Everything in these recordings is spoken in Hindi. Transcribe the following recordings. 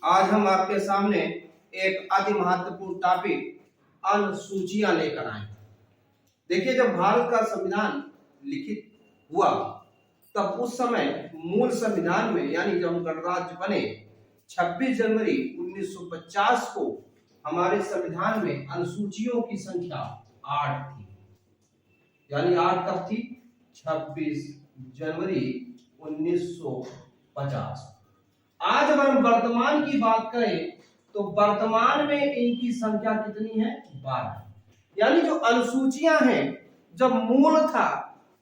आज हम आपके सामने एक अति महत्वपूर्ण टॉपिक अनुसूचियां लेकर आए। देखिए, जब भारत का संविधान लिखित हुआ तब उस समय मूल संविधान में यानी जब हम गणराज्य बने 26 जनवरी 1950 को हमारे संविधान में अनुसूचियों की संख्या 8 थी। यानी 8 कब थी? 26 जनवरी 1950। आज अगर हम वर्तमान की बात करें तो वर्तमान में इनकी संख्या कितनी है? 12। यानी जो अनुसूचियां हैं, जब मूल था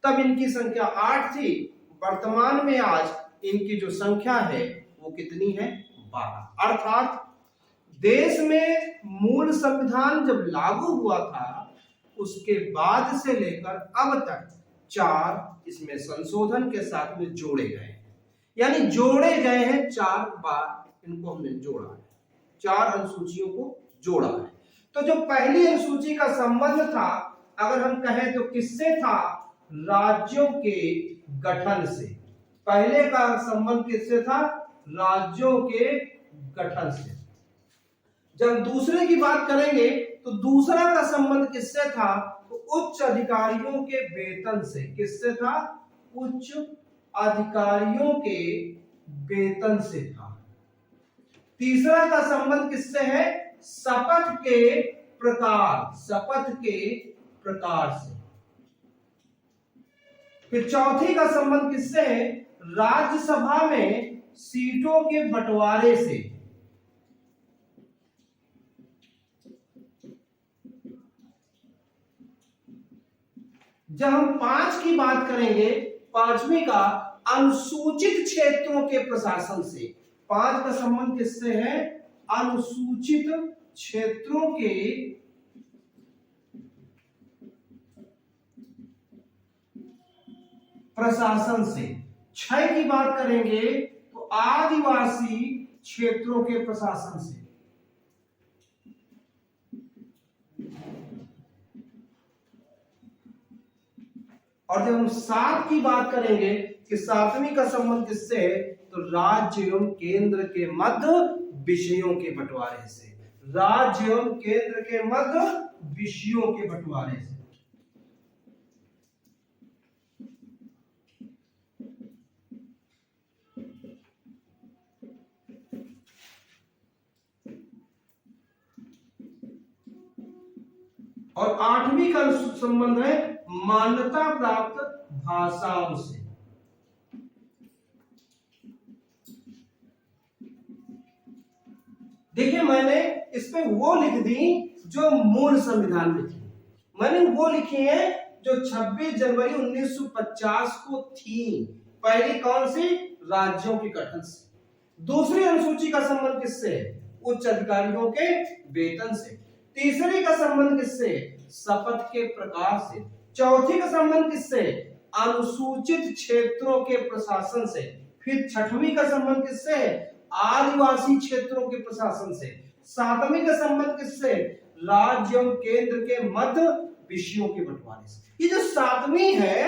तब इनकी संख्या 8 थी, वर्तमान में आज इनकी जो संख्या है वो कितनी है? 12। अर्थात देश में मूल संविधान जब लागू हुआ था उसके बाद से लेकर अब तक 4 इसमें संशोधन के साथ में जोड़े गए हैं। यानी जोड़े गए हैं 4 बार, इनको हमने जोड़ा है, 4 अनुसूचियों को जोड़ा है। तो जो पहली अनुसूची का संबंध था, अगर हम कहें तो किससे था? राज्यों के गठन से। पहले का संबंध किससे था? राज्यों के गठन से। जब दूसरे की बात करेंगे तो दूसरा का संबंध किससे था? तो उच्च अधिकारियों के वेतन से। किससे था? उच्च अधिकारियों के वेतन से था। तीसरा का संबंध किससे है? शपथ के प्रकार, शपथ के प्रकार से। फिर चौथी का संबंध किससे है? राज्यसभा में सीटों के बंटवारे से। जब हम 5 की बात करेंगे, 5वीं का अनुसूचित क्षेत्रों के प्रशासन से। 5 का संबंध किससे है? अनुसूचित क्षेत्रों के प्रशासन से। 6 की बात करेंगे तो आदिवासी क्षेत्रों के प्रशासन से। और जब हम 7 की बात करेंगे कि 7वीं का संबंध किससे है? तो राज्य एवं केंद्र के मध्य विषयों के बंटवारे से। राज्य एवं केंद्र के मध्य विषयों के बंटवारे से। और 8वीं का संबंध है मान्यता प्राप्त भाषाओं से। देखिए, मैंने इस पे वो लिख दी जो मूल संविधान में थी। मैंने वो लिखी है जो 26 जनवरी 1950 को थी। पहली कौन सी? राज्यों के गठन से। दूसरी अनुसूची का संबंध किससे? उच्च अधिकारियों के वेतन से। तीसरी का संबंध किससे? शपथ के प्रकार से। चौथी का संबंध किससे? अनुसूचित क्षेत्रों के प्रशासन से। फिर 6वीं का संबंध किससे? आदिवासी क्षेत्रों के प्रशासन से। 7वीं का संबंध किससे? राज्य एवं केंद्र के मध्य विषयों के बंटवारे से। ये जो 7वीं है,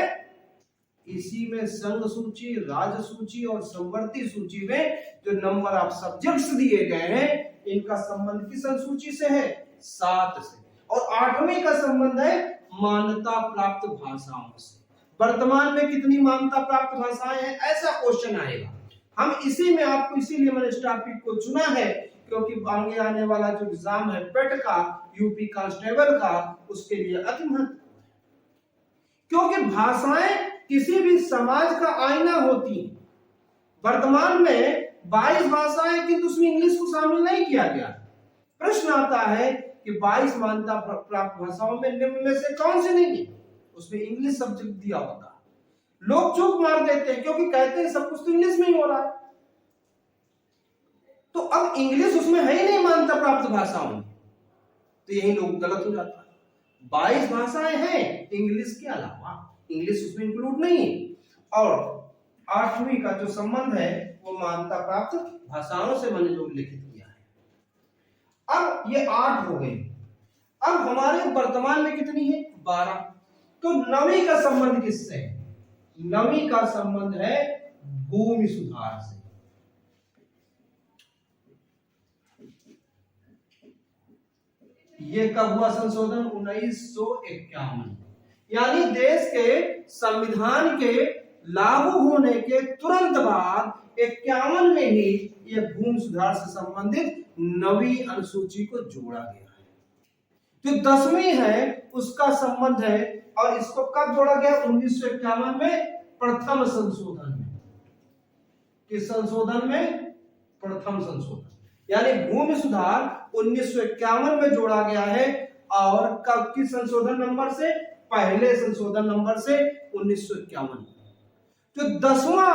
इसी में संघ सूची, राज्य सूची और संवर्ती सूची में जो नंबर ऑफ सब्जेक्ट्स दिए गए हैं, इनका संबंध किस अनुसूची से है? 7 से। और 8वीं का संबंध है मान्यता प्राप्त भाषाओं से। वर्तमान में कितनी मान्यता प्राप्त भाषाएं हैं, ऐसा क्वेश्चन आएगा। हम इसी में आपको, इसीलिए मैंने इस टॉपिक को चुना है क्योंकि आगे आने वाला जो एग्जाम है पेट का, यूपी कांस्टेबल का, उसके लिए अति महत्वपूर्ण है। क्योंकि भाषाएं किसी भी समाज का आईना होती है। वर्तमान में 22 भाषाएं, किंतु उसमें इंग्लिश को शामिल नहीं किया गया। प्रश्न आता है कि 22 मान्यता प्राप्त भाषाओं में निम्न में से कौन सी नहीं है? उसमें इंग्लिश सब्जेक्ट दिया होता है। लोग चूक मार देते हैं क्योंकि कहते हैं सब कुछ तो इंग्लिश में ही हो रहा है। तो अब इंग्लिश उसमें है ही नहीं मान्यता प्राप्त भाषाओं में, तो यही लोग गलत हो जाता है। 22 भाषाएं हैं इंग्लिश के अलावा, इंग्लिश उसमें इंक्लूड नहीं है। और 8वीं का जो संबंध है वो मान्यता प्राप्त भाषाओं से मैंने जो उल्लेखित किया है। अब ये 8 हो गई। अब हमारे वर्तमान में कितनी है? 12। तो 9वीं का संबंध किससे है? 9वीं का संबंध है भूमि सुधार से। ये कब हुआ संशोधन? 1951। यानी देश के संविधान के लागू होने के तुरंत बाद 51 में ही ये भूमि सुधार से संबंधित नवी अनुसूची को जोड़ा गया है। जो 10वीं है उसका संबंध है, और इसको कब जोड़ा गया? 1951 में प्रथम संशोधन में। किस संशोधन में? प्रथम संशोधन। यानी भूमि सुधार 1951 में जोड़ा गया है, और कब? किस संशोधन नंबर से? पहले संशोधन नंबर से 1951। जो 10वां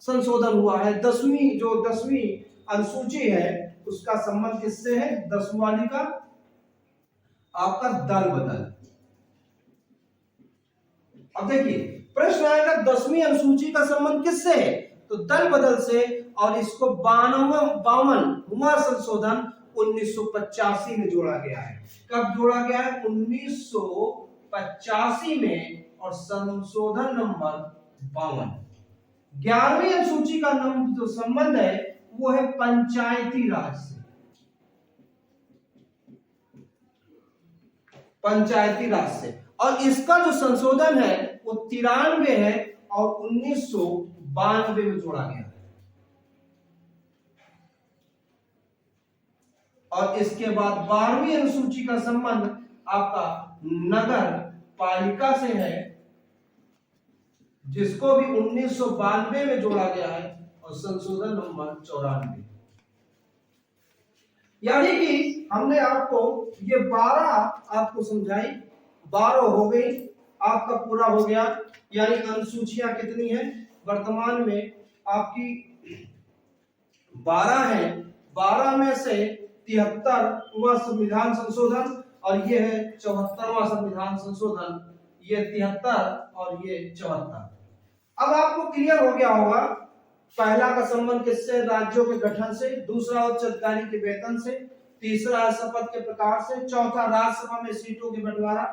संशोधन हुआ है, 10वीं अनुसूची है, उसका संबंध किससे है? 10वीं वाली का आपका दल बदल। अब देखिए प्रश्न आएगा 10वीं अनुसूची का संबंध किससे है? तो दल बदल से, और इसको 52वां संशोधन 1985 में जोड़ा गया है। कब जोड़ा गया है? 1985 में, और संशोधन नंबर 52। 11वीं अनुसूची का जो संबंध है वो है पंचायती राज से। पंचायती राज से, और इसका जो संशोधन है वो 93 है, और 1992 में जोड़ा गया है। और इसके बाद 12वीं अनुसूची का संबंध आपका नगर पालिका से है, जिसको भी 1992 में जोड़ा गया है, और संशोधन नंबर 94। यानी कि हमने आपको ये 12 आपको समझाई, 12 हो गई, आपका पूरा हो गया। यानी अनुसूचियां कितनी है वर्तमान में? आपकी 12 है। 12 में से 73वां संविधान संशोधन, और ये है 74वां संविधान संशोधन। ये 73 और ये 74। अब आपको क्लियर हो गया होगा, पहला का संबंध किससे? राज्यों के गठन से। दूसरा उच्च अधिकारी के वेतन से। तीसरा है शपथ के प्रकार से। चौथा राज्यसभा में सीटों के बंटवारा।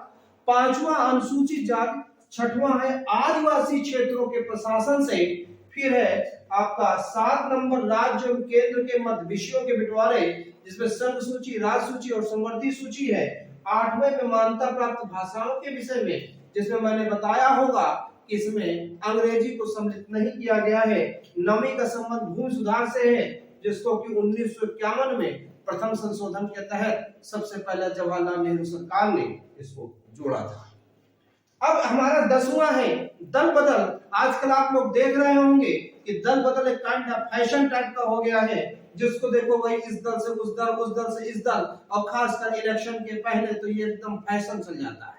5वां अनुसूचित जाति। 6वां है आदिवासी क्षेत्रों के प्रशासन से। फिर है आपका 7 नंबर राज्य और केंद्र के मध्य विषयों के बंटवारे, जिसमें संघ सूची, राज्य सूची और संवर्ती सूची है। 8वें में मान्यता प्राप्त भाषाओं के विषय में, जिसमें मैंने बताया होगा कि इसमें अंग्रेजी को सम्मिलित नहीं किया गया है। 9वीं का संबंध भूमि सुधार से है, जिसको कि 1951 में प्रथम संशोधन के तहत सबसे पहले जवाहरलाल नेहरू सरकार ने इसको जोड़ा था। अब हमारा 10वां है दल बदल। आजकल आप लोग देख रहे होंगे कि दल बदल एक काइंड ऑफ फैशन टाइप का हो गया है, जिसको देखो भाई इस दल से उस दल, उस दल से इस दल, और खासकर इलेक्शन के पहले तो ये एकदम फैशन चल जाता है।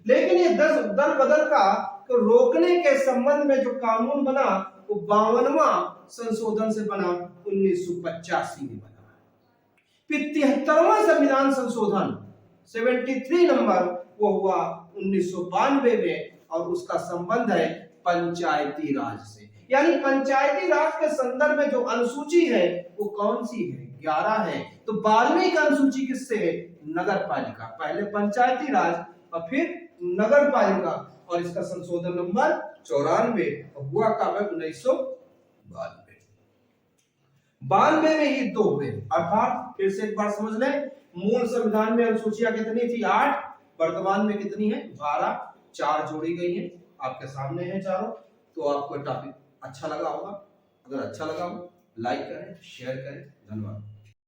लेकिन ये दल बदल का तो रोकने के संबंध में जो कानून बना वो 52वां संशोधन से बना, 1985 में बना। फिर 73वां संविधान संशोधन 73 नंबर वो हुआ 1992 में, और उसका संबंध है पंचायती राज से। यानी पंचायती राज के संदर्भ में जो अनुसूची है वो कौन सी है? 11 है। तो 12वीं का अनुसूची किससे है? नगर पालिका। पहले पंचायती राज और फिर नगर पालिका, और इसका संशोधन नंबर 94 हुआ कब है? 1992। 92 में ये 2 हुए। अर्थात फिर से एक बार समझ लें, मूल संविधान में अनुसूचियां कितनी थी? 8। वर्तमान में कितनी है? 12। 4 जोड़ी गई है, आपके सामने है चारों। तो आपको टॉपिक अच्छा लगा होगा। अगर अच्छा लगा हो लाइक करें, शेयर करें। धन्यवाद।